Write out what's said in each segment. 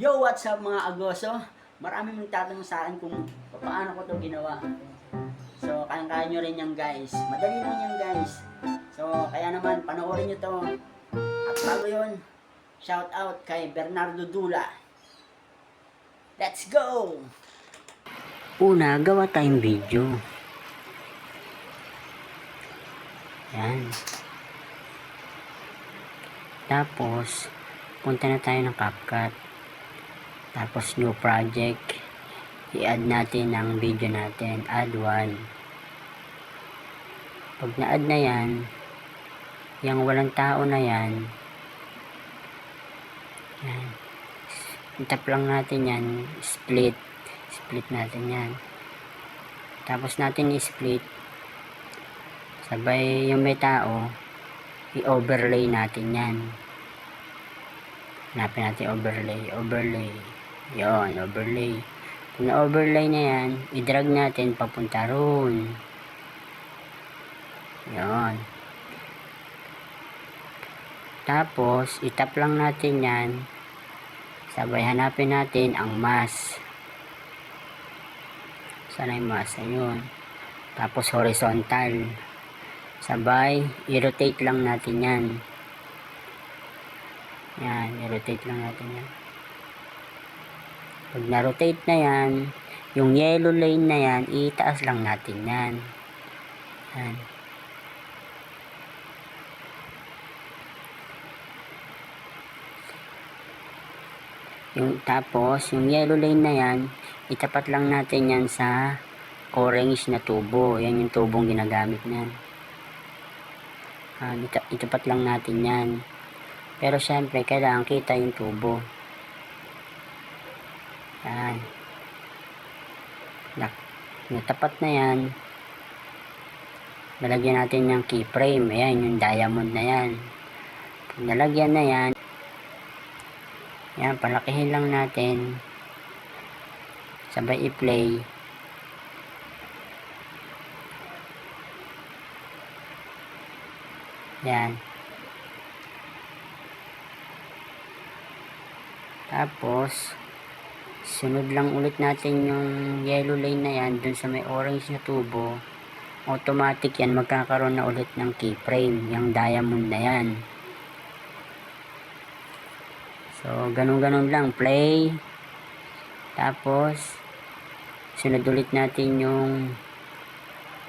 Yo, what's up mga agoso? Maraming magtatanong sa akin kung paano ko to ginawa. So, kayang-kaya nyo rin yan guys. Madali lang yan guys. So, kaya naman, panoorin nyo to. At bago yun, shout out kay Bernardo Dula. Let's go! Una, gawa tayong video. Yan. Tapos, punta na tayo ng CapCut. Tapos, new project. I-add natin ang video natin. Add one. Pag na-add na yan, yung walang tao na yan, yan. Tap lang natin yan. Split. Split natin yan. Tapos natin i-split. Sabay yung may tao, i-overlay natin yan. Hanapin natin overlay. Overlay. Yon, overlay. Kung na-overlay na yan, i-drag natin papunta roon. Yon. Tapos, itap lang natin yan. Sabay hanapin natin ang mask. Sana yung mask? Ayun. Tapos horizontal. Sabay, i-rotate lang natin yan. Yan, i-rotate lang natin yan. Pag na-rotate na yan, yung yellow lane na yan, itaas lang natin yan. Yan. Tapos, yung yellow lane na yan, itapat lang natin yan sa orange na tubo. Yan yung tubong ginagamit niyan. Itapat lang natin yan. Pero syempre, kailangan kita yung tubo. Yan. Natapat na yan. Nalagyan natin yung keyframe. Ayan, yung diamond na yan. Pag nalagyan na yan, yan, palakihin lang natin. Sabay i-play. Yan. Tapos, sunod lang ulit natin yung yellow lane na yan dun sa may orange na tubo. Automatic yan, magkakaroon na ulit ng keyframe, yung diamond na yan. So, ganun-ganun lang, play. Tapos, sunod ulit natin yung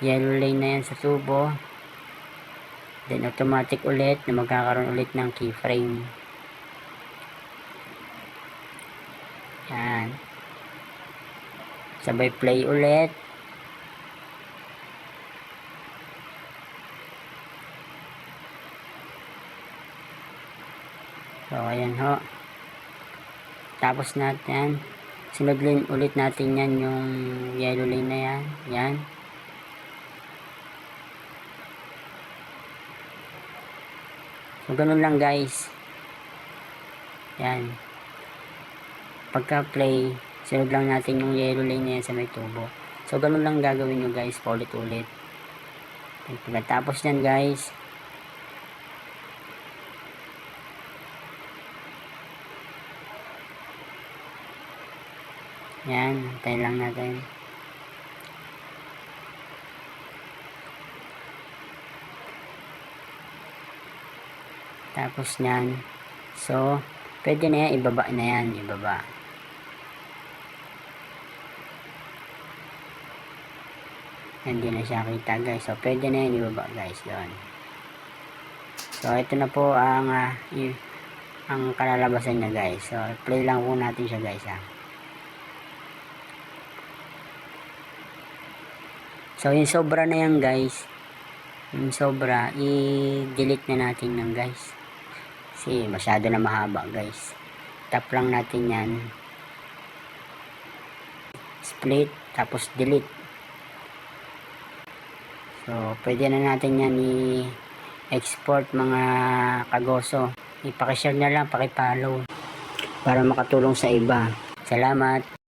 yellow lane na yan sa tubo. Then, automatic ulit na magkakaroon ulit ng keyframe. Yan. Sabay play ulit. So, ayan ho. Tapos natin, sunod ulit natin yan yung yellow lane na yan. Yan. So, ganun lang guys. Yan. Pagka play, sunod lang natin yung yellow lane na yan sa may tubo. So, ganun lang gagawin nyo guys, paulit-ulit. Pagkatapos yan guys, yan, tayo lang natin. Tapos yan, so, pwede na yan, ibaba na yan, ibaba. Hindi na siya kita guys, so pwede na yan, ibaba guys, doon. So, ito na po ang kalalabasan niya guys. So, play lang po natin siya guys ha. So, yung sobra na yan guys, yung sobra, i-delete na natin yan guys. Kasi masyado na mahaba guys. Tap lang natin yan. Split, tapos delete. So, pwede na natin yan i-export mga kagoso. Ipakishare na lang, pakipollow para makatulong sa iba. Salamat!